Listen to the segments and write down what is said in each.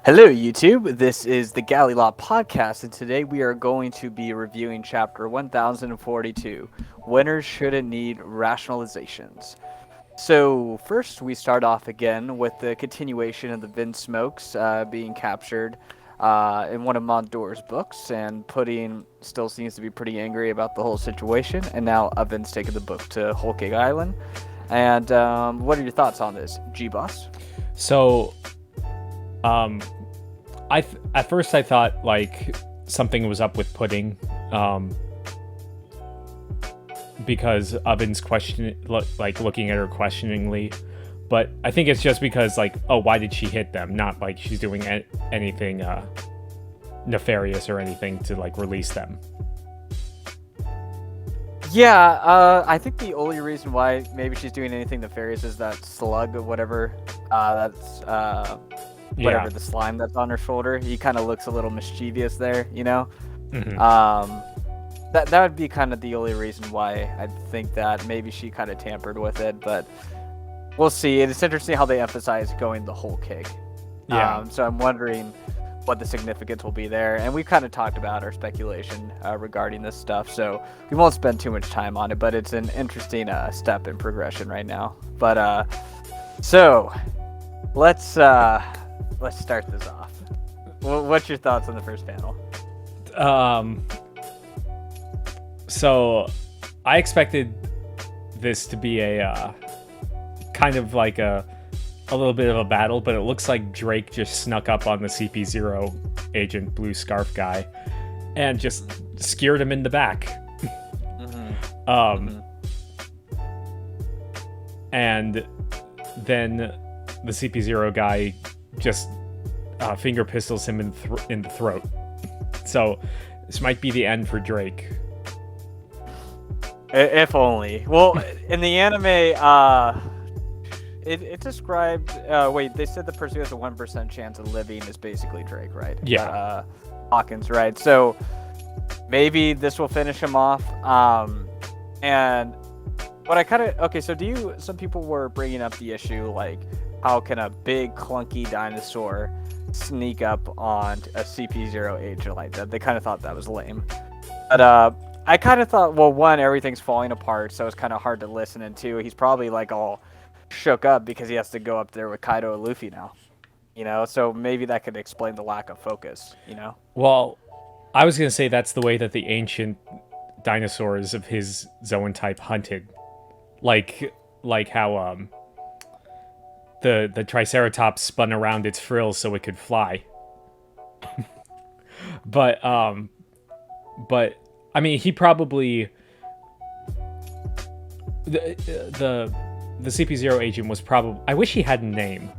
Hello, YouTube. This is the Galley La Podcast, and today we are going to be reviewing Chapter 1042, Winners Shouldn't Need Rationalizations. So, first we start off again with the continuation of the Vince Smokes being captured in one of Mondor's books, and Pudding still seems to be pretty angry about the whole situation, and now Oven's taken the book to Whole Cake Island. And what are your thoughts on this, Geboss? So, at first I thought like something was up with Pudding, because Oven's looking at her questioningly, but I think it's just because why did she hit them? Not like she's doing anything nefarious or anything to release them. Yeah, I think the only reason why maybe she's doing anything nefarious is that slug or whatever. Whatever the slime that's on her shoulder. He kind of looks a little mischievous there, you know? Mm-hmm. That would be kind of the only reason why I think that maybe she kind of tampered with it, but we'll see. It's interesting how they emphasize going the whole cake. Yeah. So I'm wondering what the significance will be there, and we've kind of talked about our speculation regarding this stuff, so we won't spend too much time on it, but it's an interesting step in progression right now. But so let's start this off. What's your thoughts on the first panel? So I expected this to be a kind of like a little bit of a battle, but it looks like Drake just snuck up on the CP0 agent blue scarf guy and just skewered him in the back. And then the CP0 guy just finger pistols him in the throat. So this might be the end for Drake. If only. Well, in the anime, it described. They said the person who has a 1% chance of living is basically Drake, right? Yeah. Hawkins, right? So maybe this will finish him off. And what I kind of so some people were bringing up the issue like, how can a big clunky dinosaur sneak up on a CP0 agent like that? They kind of thought that was lame. But I kind of thought, well, one, everything's falling apart, so it's kind of hard to listen, and two, he's probably like all shook up because he has to go up there with Kaido and Luffy now. You know, so maybe that could explain the lack of focus, you know? Well, I was going to say that's the way that the ancient dinosaurs of his Zoan type hunted. Like how the Triceratops spun around its frills so it could fly. But I mean, he probably the CP0 agent was probably. I wish he had a name.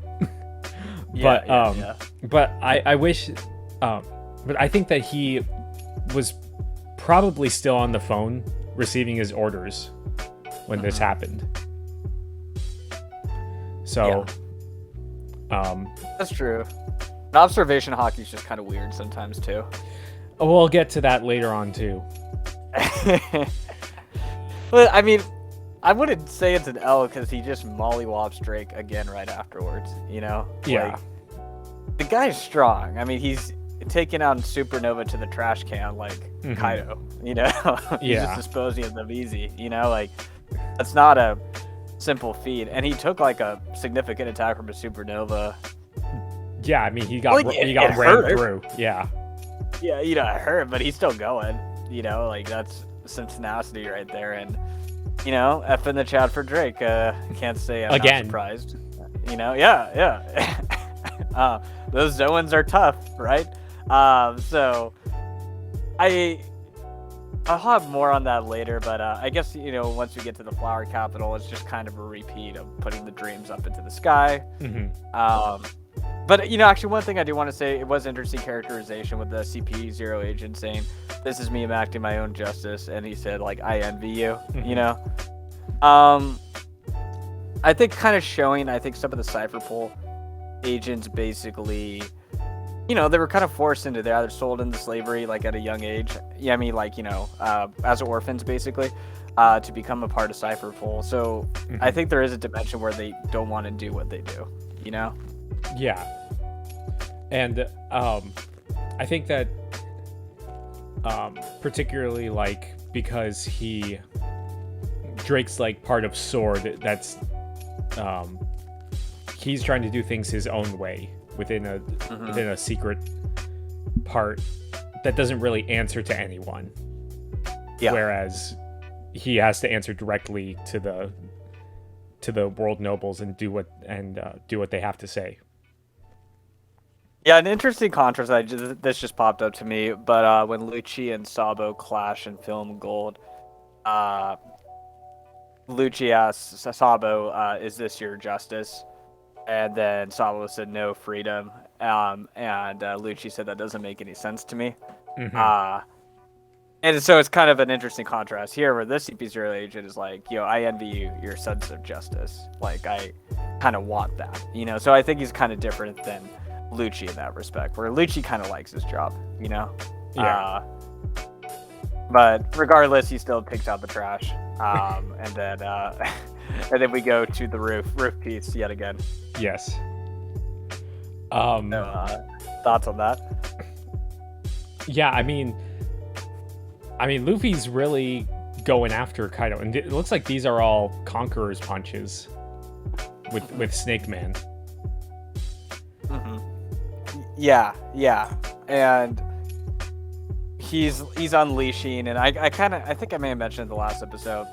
But I wish. But I think that he was probably still on the phone receiving his orders when this happened. So, that's true. Observation hockey's just kind of weird sometimes too. We'll get to that later on too. But I mean, I wouldn't say it's an L because he just mollywops Drake again right afterwards. You know? Yeah. Like, the guy's strong. I mean, he's taking out Supernova to the trash can like Kaido. You know? He's just disposing of them easy. You know, like that's not a simple feat, and he took like a significant attack from a Supernova. Yeah, I mean he got rammed through. Yeah, you know, it hurt, but he's still going. You know, like that's some tenacity right there, and you know, F in the chat for Drake. Can't say I'm not surprised. You know, yeah. Those Zoans are tough, right? So I'll have more on that later, but I guess, you know, once we get to the Flower Capital, it's just kind of a repeat of putting the dreams up into the sky. But, you know, actually one thing I do want to say, it was interesting characterization with the CP0 agent saying, this is me enacting my own justice, and he said, like, I envy you, you know? I think kind of showing, some of the Cypher Pole agents basically, you know, they were kind of forced into there. They're sold into slavery, like, at a young age. Yeah, I mean, like, you know, as orphans, basically, to become a part of Cypher Pole. So I think there is a dimension where they don't want to do what they do, you know? Yeah. And I think that particularly like because Drake's like part of Sword, that's he's trying to do things his own way within a secret part that doesn't really answer to anyone. Yeah. Whereas he has to answer directly to the world nobles and do what they have to say. Yeah, an interesting contrast. This just popped up to me, but when Lucci and Sabo clash in Film Gold, Lucci asks Sabo, "Is this your justice?" And then Sabo said, "No, freedom." And Lucci said, "That doesn't make any sense to me." And so it's kind of an interesting contrast here, where this CP0 agent is like, I envy you your sense of justice. Like, I kind of want that, So I think he's kind of different than Lucci in that respect, where Lucci kind of likes his job, Yeah. But regardless, he still takes out the trash, and then we go to the roof piece yet again. Yes. Thoughts on that? Yeah, I mean, Luffy's really going after Kaido, and it looks like these are all Conqueror's punches with Snake Man. Yeah, and he's unleashing, and I think I may have mentioned in the last episode,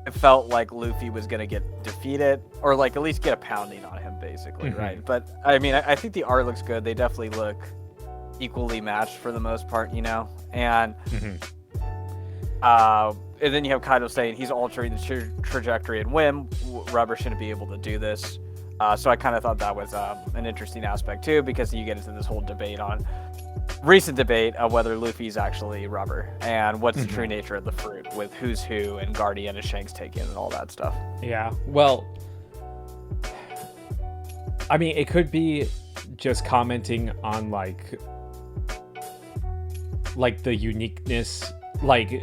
it felt like Luffy was gonna get defeated, or like at least get a pounding on him, basically, right? But I mean, I think the art looks good. They definitely look equally matched for the most part, and and then you have Kaido saying he's altering the trajectory and whim. Rubber shouldn't be able to do this. So I kind of thought that was an interesting aspect too, because you get into this whole recent debate of whether Luffy's actually Rubber and what's the true nature of the fruit, with who's who and Guardian and Shanks taken and all that stuff. Yeah, well, I mean, it could be just commenting on like the uniqueness. Like,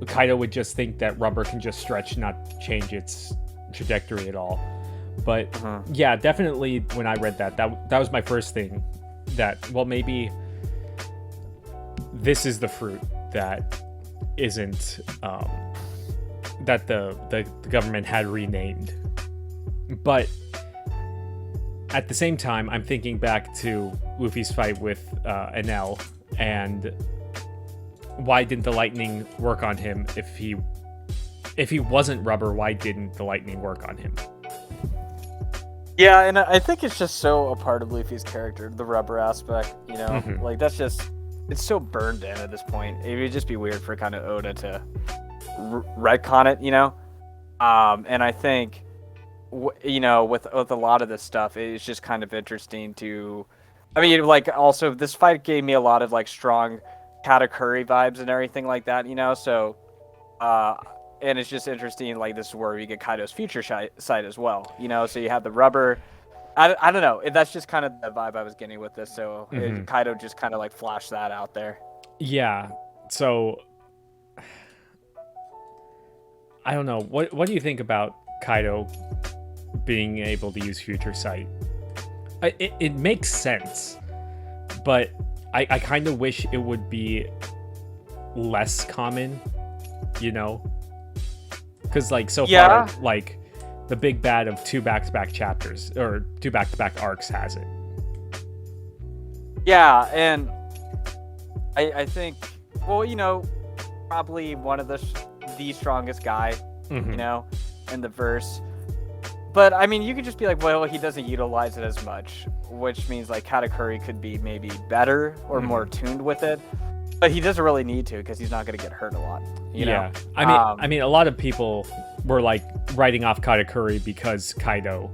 Kaido would just think that Rubber can just stretch, not change its trajectory at all. But yeah, definitely when I read that was my first thing, that, well, maybe this is the fruit that isn't that the government had renamed. But at the same time, I'm thinking back to Luffy's fight with Enel, and why didn't the lightning work on him? If he wasn't Rubber, why didn't the lightning work on him? Yeah, and I think it's just so a part of Luffy's character, the Rubber aspect, like that's just, it's so burned in at this point. It would just be weird for kind of Oda to retcon it, and I think, with a lot of this stuff, it's just kind of interesting to, I mean, like, also this fight gave me a lot of like strong Katakuri vibes and everything like that, so and it's just interesting, like, this is where we get Kaido's future sight as well, so you have the Rubber. I don't know, that's just kind of the vibe I was getting with this, so Kaido just kind of like flashed that out there. Yeah, so I don't know, what do you think about Kaido being able to use future sight? It makes sense, but I kind of wish it would be less common, because like so far, like the big bad of 2 back-to-back chapters or 2 back-to-back arcs has it. Yeah, and I think, well, probably one of the strongest guy, in the verse. But I mean, you could just be like, well, he doesn't utilize it as much, which means like Katakuri could be maybe better or more tuned with it. But he doesn't really need to, because he's not going to get hurt a lot. You know? I mean, a lot of people were like writing off Katakuri because Kaido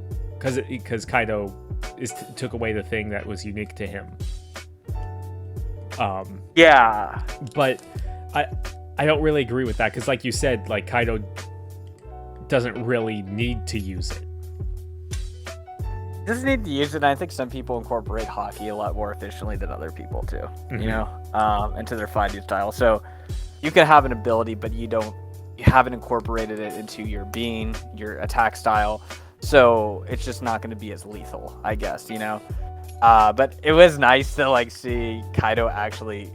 took away the thing that was unique to him. But I don't really agree with that, because like you said, like Kaido doesn't really need to use it. He doesn't need to use it, and I think some people incorporate hockey a lot more efficiently than other people too, into their fighting style. So you can have an ability, but you haven't incorporated it into your being, your attack style. So it's just not going to be as lethal, I guess, But it was nice to like see Kaido actually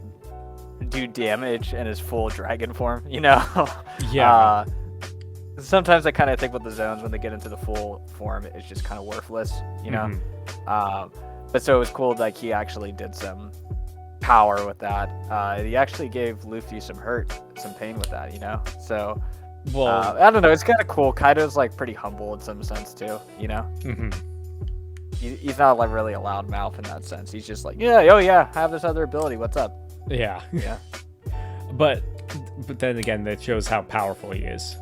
do damage in his full dragon form, you know? Yeah. Sometimes I kind of think with the zones when they get into the full form, it's just kind of worthless, you know? But so it was cool, like he actually did some power with that. He actually gave Luffy some pain with that, you know? So, well, I don't know, it's kind of cool. Kaido's like pretty humble in some sense too, you know? He's not like really a loud mouth in that sense. He's just like, yeah, oh yeah, I have this other ability. What's up? Yeah. Yeah. But then again, that shows how powerful he is.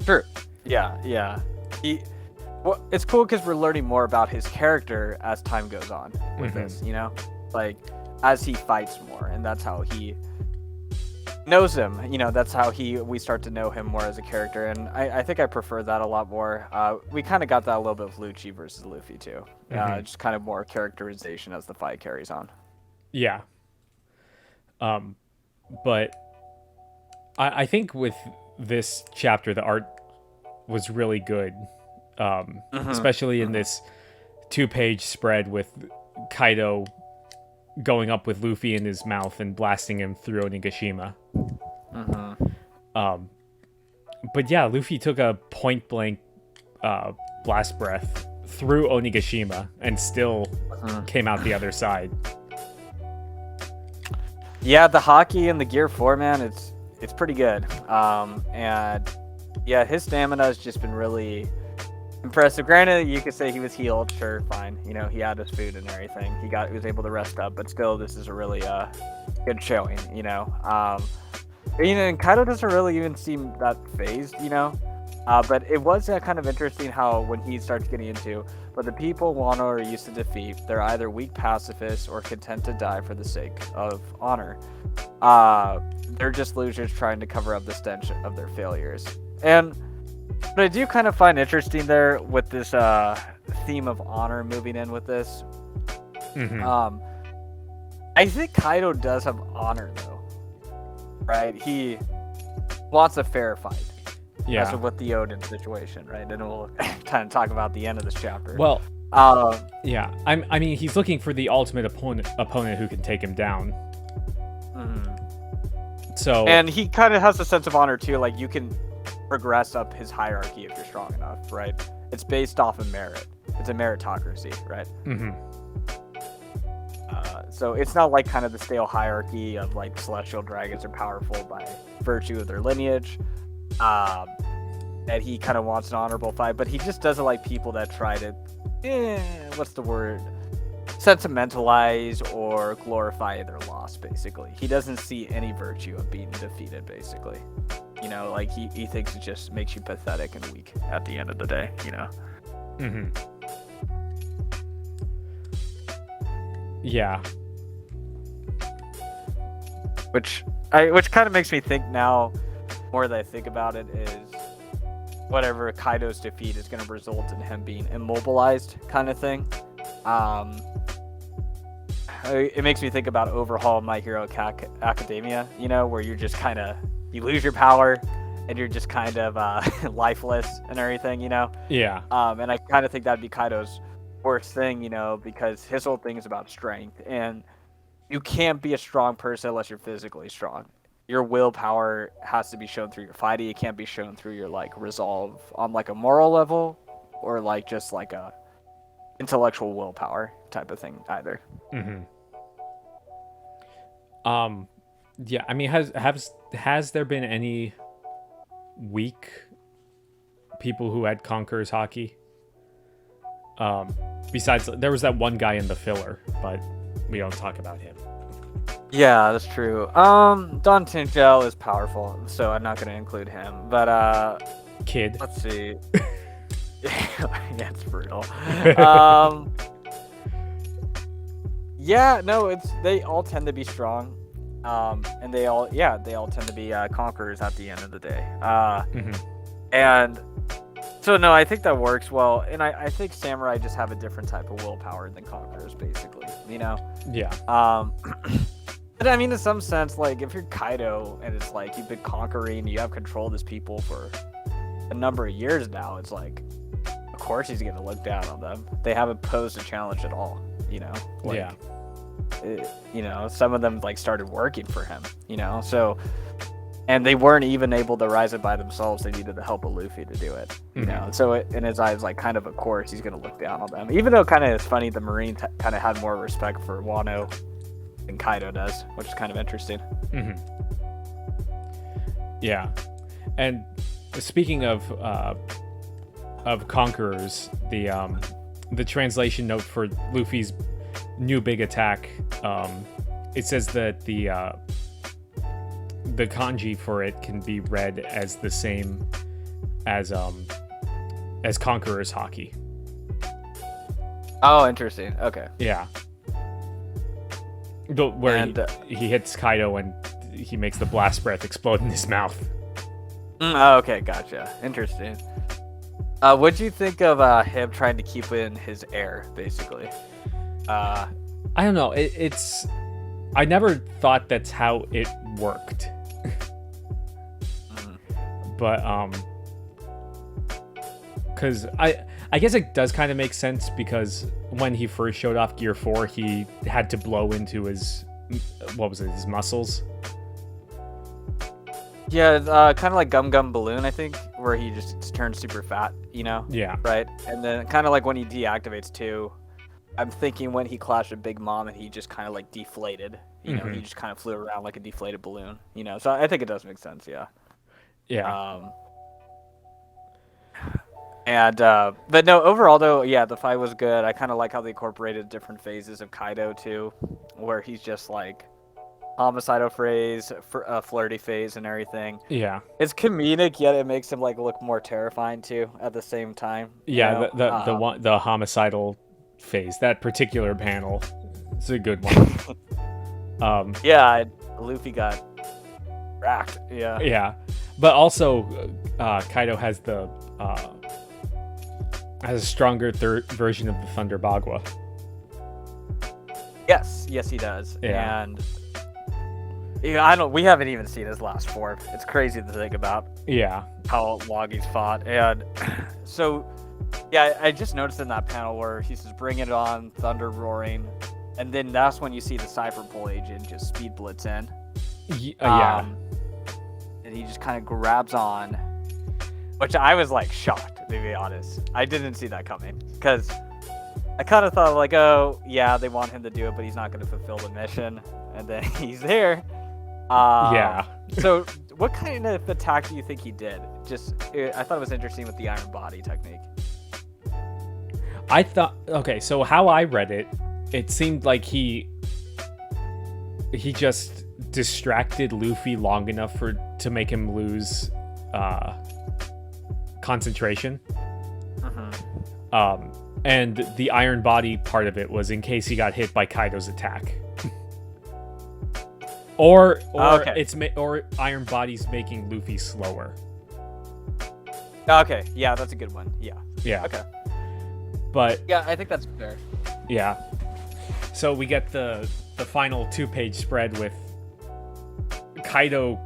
Sure. Yeah. Well, it's cool because we're learning more about his character as time goes on with this, you know? Like, as he fights more, and that's how he knows him, you know, that's how we start to know him more as a character, and I think I prefer that a lot more. We kind of got that a little bit with Lucci versus Luffy, too. Just kind of more characterization as the fight carries on. Yeah. But I think with this chapter, the art was really good, especially in this 2-page spread with Kaido going up with Luffy in his mouth and blasting him through Onigashima. But yeah, Luffy took a point-blank blast breath through Onigashima and still came out the other side. Yeah, the hockey and the Gear 4, man, it's pretty good. And yeah, his stamina has just been really impressive. Granted, you could say he was healed, sure, fine. You know, he had his food and everything. He was able to rest up, but still, this is a really good showing. You know, and Kaido doesn't really even seem that phased. You know, but it was kind of interesting how when he starts getting into, but the people Wano are used to defeat, they're either weak pacifists or content to die for the sake of honor. They're just losers trying to cover up the stench of their failures. And what I do kind of find interesting there with this theme of honor moving in with this, I think Kaido does have honor though, right? He wants a fair fight. Yeah. As with the Odin situation, right? And we'll kind of talk about the end of this chapter. Well, yeah. I mean, he's looking for the ultimate opponent who can take him down. So, and he kind of has a sense of honor too. Like you can progress up his hierarchy if you're strong enough, right? It's based off of merit. It's a meritocracy, right? So it's not like kind of the stale hierarchy of like celestial dragons are powerful by virtue of their lineage. That he kind of wants an honorable fight, but he just doesn't like people that try to, what's the word? Sentimentalize or glorify their loss, basically. He doesn't see any virtue of being defeated, basically. You know, like he thinks it just makes you pathetic and weak at the end of the day, you know? Yeah. Which kind of makes me think now, more that I think about it, is whatever Kaido's defeat is going to result in him being immobilized kind of thing. It makes me think about Overhaul My Hero Academia, you know, where you're just kind of, you lose your power and you're just kind of lifeless and everything, you know? Yeah. And I kind of think that'd be Kaido's worst thing, you know, because his whole thing is about strength, and you can't be a strong person unless you're physically strong. Your willpower has to be shown through your fighting. It can't be shown through your like resolve on like a moral level or like just like a intellectual willpower type of thing either. Yeah, I mean, has there been any weak people who had Conqueror's Haki? Besides, there was that one guy in the filler, but we don't talk about him. Yeah, that's true. Don Tintel is powerful, so I'm not going to include him. But Kid. Let's see. Yeah, it's brutal. Yeah, no, they all tend to be strong, and they all tend to be conquerors at the end of the day. And so no, I think that works well, and I think samurai just have a different type of willpower than conquerors, basically. You know? Yeah. But I mean, in some sense, like if you're Kaido and it's like you've been conquering, you have control of these people for a number of years now, it's like, of course he's gonna look down on them. They haven't posed a challenge at all, you know. Like, yeah. You know, some of them like started working for him, you know. So, and they weren't even able to rise it by themselves. They needed the help of Luffy to do it, you know. So in his eyes, like kind of course, he's gonna look down on them. Even though kind of it's funny, the Marine kind of had more respect for Wano than Kaido does, which is kind of interesting. Yeah, and speaking of conquerors, the translation note for Luffy's new big attack, it says that the kanji for it can be read as the same as Conqueror's Haki. Oh, interesting. Okay. Yeah. Where he hits Kaido and he makes the blast breath explode in his mouth. Oh, okay, gotcha. Interesting. What'd you think of him trying to keep in his air, basically? I don't know. It's I never thought that's how it worked. But because I guess it does kind of make sense, because when he first showed off Gear 4, he had to blow into his his muscles. Yeah, kind of like Gum Gum Balloon, I think, where he just turns super fat, you know? Yeah. Right? And then kind of like when he deactivates too, I'm thinking when he clashed with Big Mom and he just kind of like deflated, you know, he just kind of flew around like a deflated balloon, you know? So I think it does make sense, yeah. Yeah. But no, overall though, yeah, the fight was good. I kind of like how they incorporated different phases of Kaido too, where he's just like homicidal phase, flirty phase, and everything. Yeah, it's comedic, yet it makes him like look more terrifying too at the same time. Yeah, you know? the homicidal phase, that particular panel, it's a good one. Yeah, Luffy got racked. Yeah. Yeah, but also Kaido has has a stronger third version of the Thunder Bagua. Yes, he does. Yeah. And yeah, we haven't even seen his last form. It's crazy to think about. Yeah. How long he's fought. And so, yeah, I just noticed in that panel where he says, "Bring it on, thunder roaring," and then that's when you see the Cyberpole agent just speed blitz in. Yeah. And he just kind of grabs on, which I was like shocked, to be honest. I didn't see that coming, because I kind of thought like, oh yeah, they want him to do it, but he's not going to fulfill the mission, and then he's there. Yeah. So what kind of attack do you think he did? I thought it was interesting with the Iron Body technique. Okay, so how I read it, it seemed like he just distracted Luffy long enough to make him lose concentration. And the Iron Body part of it was in case he got hit by Kaido's attack. Or Iron Body's making Luffy slower. Okay, yeah, that's a good one. Yeah. Yeah. Okay. But yeah, I think that's fair. Yeah. So we get the final 2-page spread with Kaido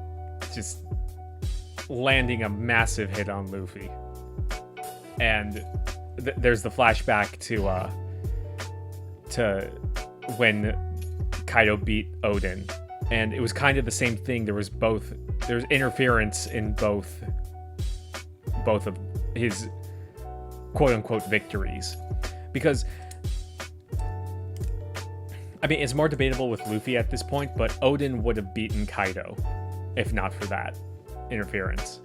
just landing a massive hit on Luffy. And there's the flashback to when Kaido beat Odin. And it was kind of the same thing. There's interference in both of his quote-unquote victories. Because, I mean, it's more debatable with Luffy at this point, but Odin would have beaten Kaido if not for that interference.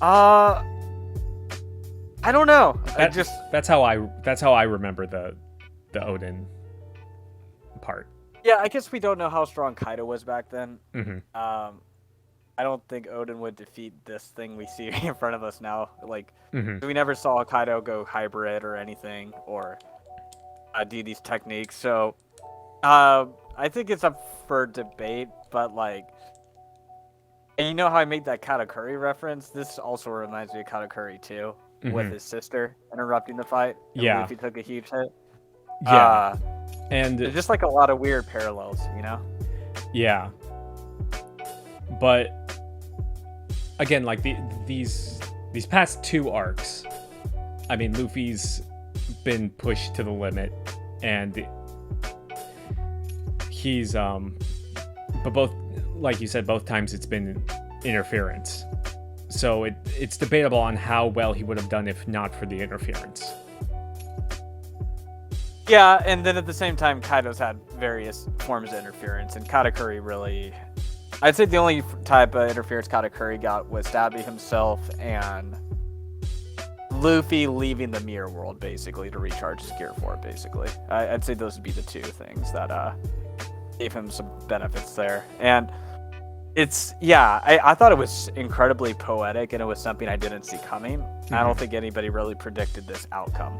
I don't know. That's how I remember the Odin part. Yeah, I guess we don't know how strong Kaido was back then. Mm-hmm. I don't think Odin would defeat this thing we see in front of us now. Like, Mm-hmm. we never saw Kaido go hybrid or anything, or do these techniques. So, I think it's up for debate. But like, and you know how I made that Katakuri reference? This also reminds me of Katakuri too, Mm-hmm. with his sister interrupting the fight. Yeah. If he took a huge hit. Yeah. And there's just like a lot of weird parallels, you know? Yeah. But again, like these these past 2 arcs, I mean, Luffy's been pushed to the limit, and he's but both, like you said, both times it's been interference. So it's debatable on how well he would have done if not for the interference. Yeah, and then at the same time, Kaido's had various forms of interference, and Katakuri really... I'd say the only type of interference Katakuri got was stabbing himself and Luffy leaving the mirror world, basically, to recharge his Gear 4, basically. I'd say those would be the 2 things that gave him some benefits there. And it's... Yeah, I thought it was incredibly poetic, and it was something I didn't see coming. Mm-hmm. I don't think anybody really predicted this outcome.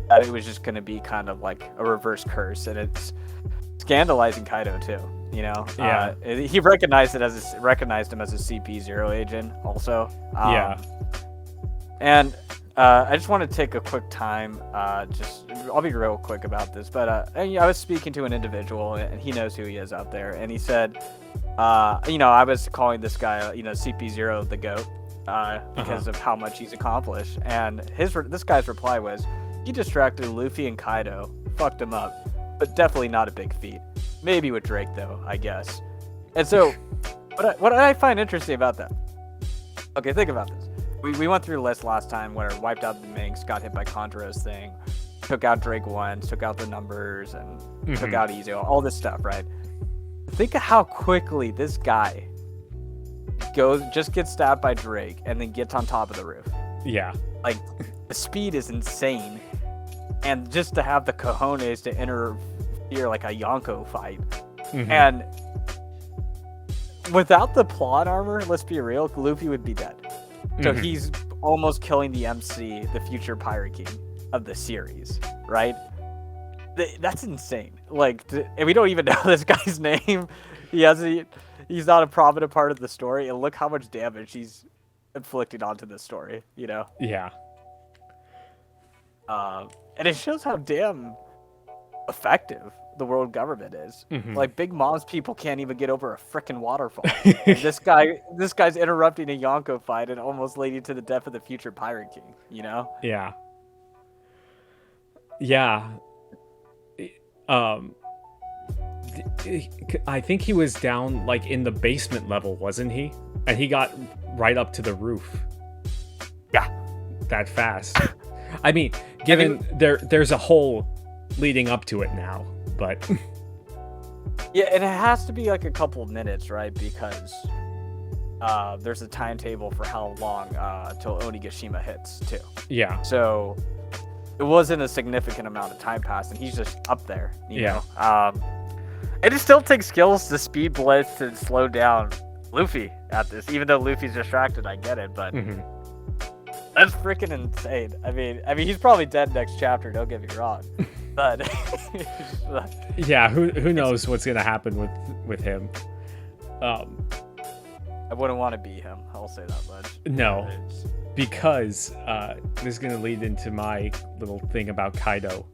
That it was just going to be kind of like a reverse curse, and it's scandalizing Kaido too. You know, yeah. He recognized him as a CP0 agent, also. Yeah. And I just want to take a quick time. I'll be real quick about this, but I was speaking to an individual, and he knows who he is out there, and he said, I was calling this guy, CP0 the GOAT, because of how much he's accomplished, and this guy's reply was, he distracted Luffy and Kaido, fucked him up, but definitely not a big feat. Maybe with Drake, though, I guess. And so, what I find interesting about that... Okay, think about this. We went through the list last time where wiped out the Minx, got hit by Conjuro's thing, took out Drake once, took out the numbers, and took out Izuo, all this stuff, right? Think of how quickly this guy just gets stabbed by Drake, and then gets on top of the roof. Yeah. Like, the speed is insane. And just to have the cojones to interfere like a Yonko fight. Mm-hmm. And without the plot armor, let's be real, Luffy would be dead. So he's almost killing the MC, the future Pirate King of the series, right? That's insane. Like, and we don't even know this guy's name. He's not a prominent part of the story, and look how much damage he's inflicting onto the story, you know? Yeah. And it shows how damn effective the world government is. Mm-hmm. Like, Big Mom's people can't even get over a frickin' waterfall. this guy's interrupting a Yonko fight and almost leading to the death of the future Pirate King, you know? Yeah. Yeah. I think he was down, like, in the basement level, wasn't he? And he got right up to the roof. Yeah. That fast. I mean, there's a hole leading up to it now, but... Yeah, and it has to be like a couple of minutes, right? Because there's a timetable for how long till Onigashima hits, too. Yeah. So it wasn't a significant amount of time passed, and he's just up there, you know? And it still takes skills to speed blitz and slow down Luffy at this. Even though Luffy's distracted, I get it, but... That's freaking insane. I mean, he's probably dead next chapter. Don't get me wrong, but yeah, who knows what's gonna happen with him? I wouldn't want to be him. I'll say that much. No, because this is gonna lead into my little thing about Kaido.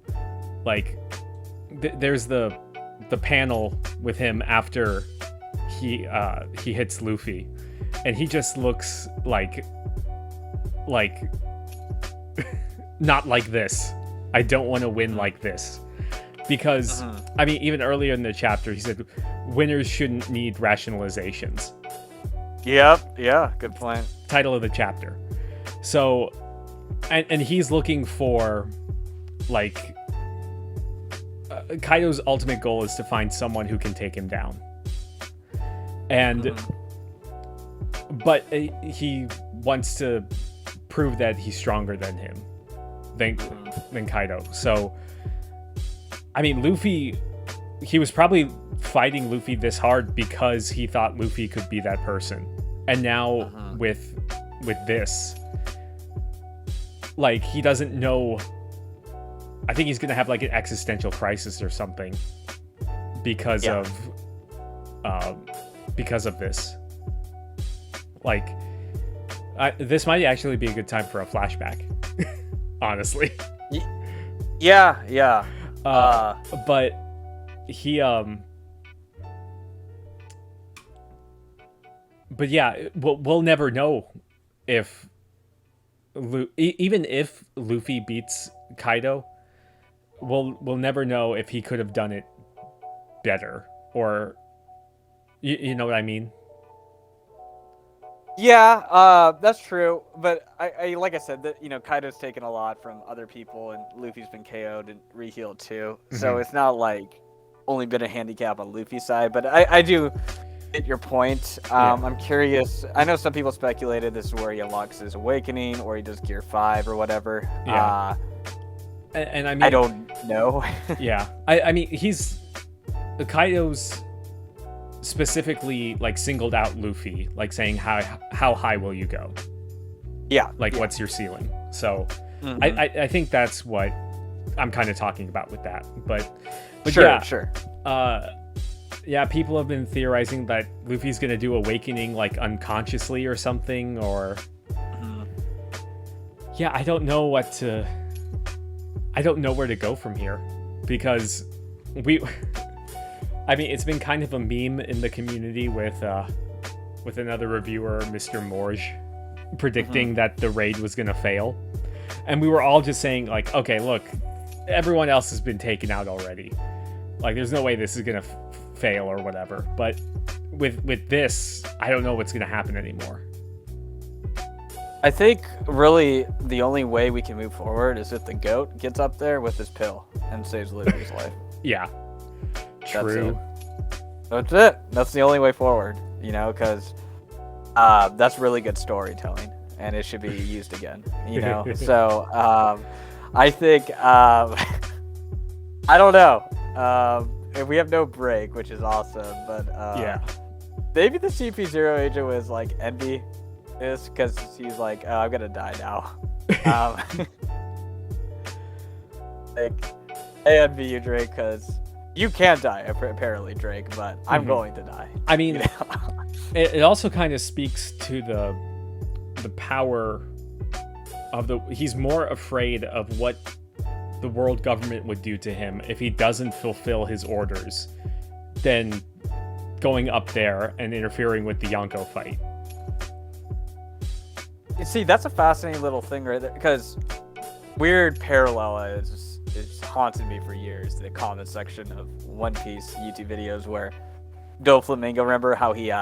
Like, there's the panel with him after he hits Luffy, and he just looks like not like this. I don't want to win like this. Because, I mean, even earlier in the chapter, he said, winners shouldn't need rationalizations. Yep, yeah, good point. Title of the chapter. So, and he's looking for, like, Kaido's ultimate goal is to find someone who can take him down. And, but he wants to prove that he's stronger than him, than Kaido. So, I mean, Luffy, he was probably fighting Luffy this hard because he thought Luffy could be that person. And now with this, like, he doesn't know. I think he's gonna have like an existential crisis or something because of this. Like, this might actually be a good time for a flashback, honestly. Yeah. But he, but yeah, we'll never know if even if Luffy beats Kaido, we'll never know if he could have done it better, or you know what I mean? Yeah, that's true. But I like I said, that Kaido's taken a lot from other people, and Luffy's been KO'd and rehealed too. So it's not like only been a handicap on Luffy's side. But I do get your point. I'm curious. I know some people speculated this is where he unlocks his awakening, or he does Gear 5 or whatever. Yeah. And I mean, I don't know. Yeah, I mean, Kaido's specifically like singled out Luffy, like saying how high will you go? Yeah. Like what's your ceiling? So I think that's what I'm kind of talking about with that. But sure. Yeah, people have been theorizing that Luffy's gonna do awakening like unconsciously or something, or yeah, I don't know where to go from here, because I mean, it's been kind of a meme in the community with another reviewer, Mr. Morge, predicting that the raid was gonna fail, and we were all just saying like, okay, look, everyone else has been taken out already. Like, there's no way this is gonna fail or whatever. But with this, I don't know what's gonna happen anymore. I think really the only way we can move forward is if the goat gets up there with his pill and saves Luffy's life. Yeah. True. That's it. That's the only way forward, because that's really good storytelling, and it should be used again, So I think I don't know. If we have no break, which is awesome, but yeah, maybe the CP0 agent was like envy this, because he's like, oh, I'm gonna die now. Like, I envy you, Drake, because you can't die, apparently, Drake, but I'm going to die. I mean, it also kind of speaks to the power of he's more afraid of what the world government would do to him if he doesn't fulfill his orders than going up there and interfering with the Yonko fight. See, that's a fascinating little thing right there, because weird parallel is haunted me for years, the comment section of One Piece YouTube videos where Doflamingo, remember how he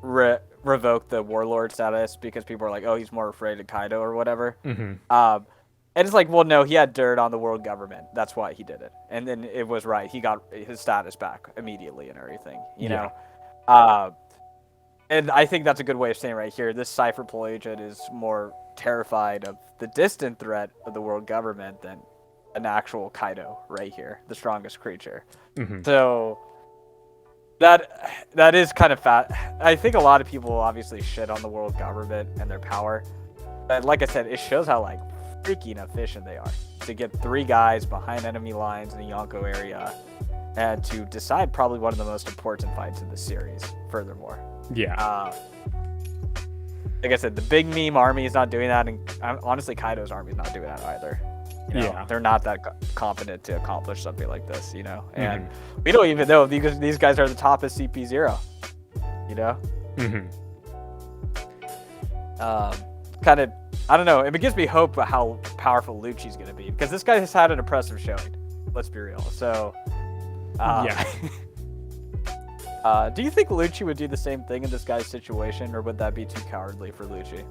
revoked the warlord status because people were like, oh, he's more afraid of Kaido or whatever. And it's like, well, no, he had dirt on the world government. That's why he did it. And then it was right. He got his status back immediately and everything, you know? And I think that's a good way of saying right here, this Cypher Pull agent is more terrified of the distant threat of the world government than an actual Kaido right here, the strongest creature. So that is kind of fat. I think a lot of people obviously shit on the world government and their power. But like I said, it shows how like freaking efficient they are to get 3 guys behind enemy lines in the Yonko area and to decide probably one of the most important fights in the series, furthermore. Yeah. Like I said, the big meme army is not doing that, and honestly, Kaido's army is not doing that either. They're not that competent to accomplish something like this, And we don't even know if these guys are the top of CP0, Kind of, I don't know. It gives me hope about how powerful Lucci's going to be, because this guy has had an impressive showing. Let's be real. So, do you think Lucci would do the same thing in this guy's situation, or would that be too cowardly for Lucci?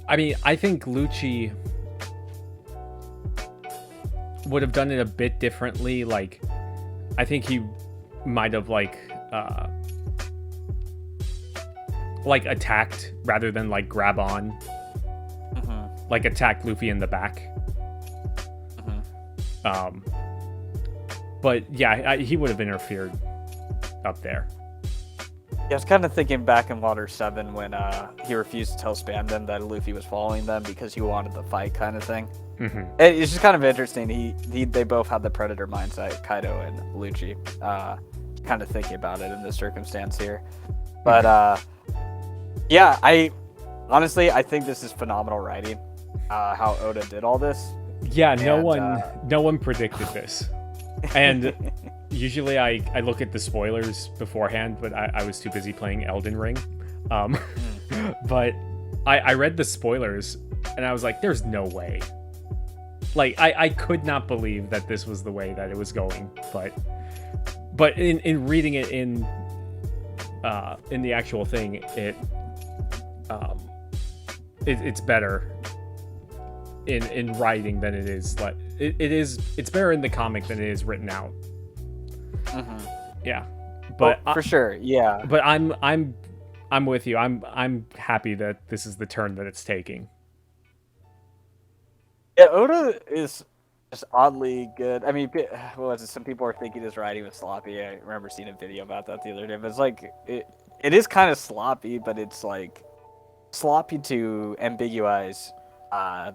I mean, I think Lucci would have done it a bit differently. Like, I think he might have attacked rather than like grab on. Like attacked Luffy in the back. But yeah, he would have interfered up there. Yeah, I was kind of thinking back in Water 7 when he refused to tell Spamden that Luffy was following them because he wanted the fight, kind of thing. It's just kind of interesting. They both had the predator mindset, Kaido and Lucci. Kind of thinking about it in this circumstance here. But yeah, I think this is phenomenal writing. How Oda did all this. Yeah, no one predicted this. And usually I look at the spoilers beforehand, but I was too busy playing Elden Ring. But I read the spoilers and I was like, there's no way. Like I could not believe that this was the way that it was going, but in reading it in the actual thing, it's better in writing than it is like it's better in the comic than it is written out. Yeah, but for sure, yeah. But I'm with you. I'm happy that this is the turn that it's taking. Yeah, Oda is just oddly good. I mean, some people are thinking his writing was sloppy. I remember seeing a video about that the other day. But it's like it is kind of sloppy, but it's like sloppy to ambiguize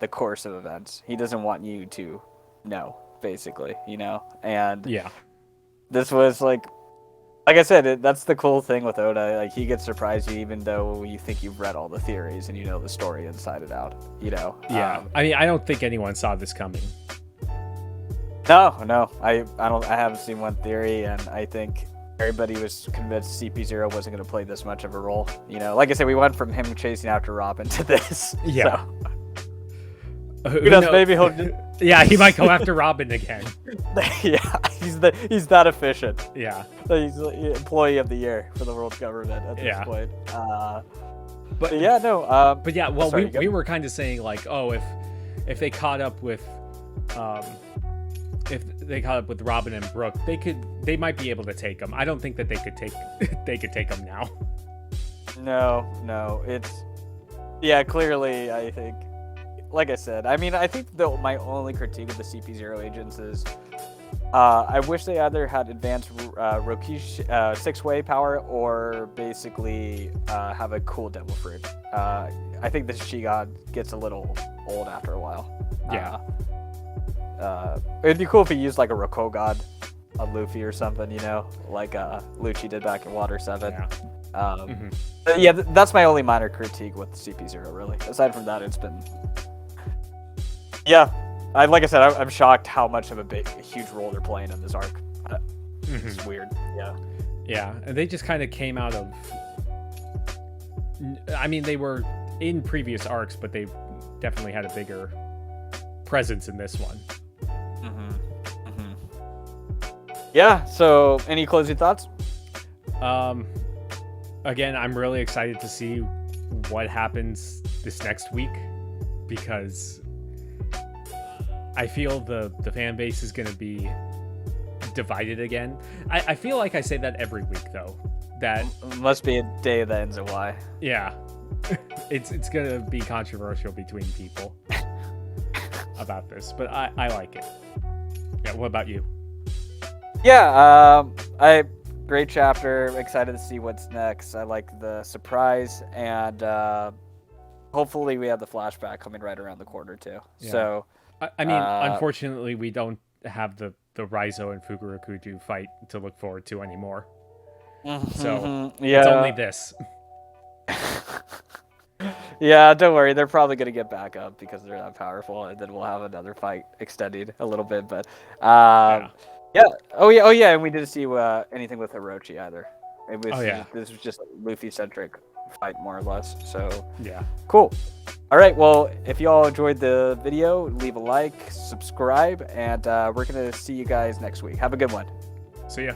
the course of events. He doesn't want you to know, basically, And yeah, this was like I said, that's the cool thing with Oda. Like, he gets surprised you even though you think you've read all the theories and you know the story inside and out. Yeah. I mean, I don't think anyone saw this coming. No, I haven't seen one theory, and I think everybody was convinced CP0 wasn't going to play this much of a role. Like I said, we went from him chasing after Robin to this. Yeah. So. Who knows? Maybe he'll. Yeah, he might go after Robin again. Yeah, he's that efficient. Yeah, he's the employee of the year for the world government at this point. But yeah, no. But yeah, well, we were kind of saying like, oh, if they caught up with, Robin and Brooke, they might be able to take him. I don't think that they could take him now. No, clearly, I think. Like I said, I mean, I think my only critique of the CP0 agents is I wish they either had advanced Rokishi 6-way power or basically have a cool devil fruit. I think the Shigad gets a little old after a while. Yeah. It'd be cool if he used like a Rokogod on Luffy or something, like Lucci did back in Water 7. Yeah. That's my only minor critique with CP0, really. Aside from that, it's been... Yeah, like I said, I'm shocked how much of a huge role they're playing in this arc. It's weird. Yeah, and they just kind of came out of. I mean, they were in previous arcs, but they definitely had a bigger presence in this one. Yeah. So, any closing thoughts? Again, I'm really excited to see what happens this next week because. I feel the fan base is going to be divided again. I feel like I say that every week, though. That must be a day that ends in Y. Yeah. It's going to be controversial between people about this, but I like it. Yeah, what about you? Yeah, great chapter. Excited to see what's next. I like the surprise, and hopefully we have the flashback coming right around the corner, too. Yeah. So... I mean, unfortunately, we don't have the Raizo and Fukurokuju fight to look forward to anymore. So it's only this. Yeah, don't worry. They're probably going to get back up because they're that powerful, and then we'll have another fight extended a little bit. But yeah. Oh yeah. And we didn't see anything with Orochi either. It was, this was just Luffy-centric fight, more or less. So yeah, cool. All right, well, if you all enjoyed the video, leave a like, subscribe, and we're gonna see you guys next week. Have a good one. See ya.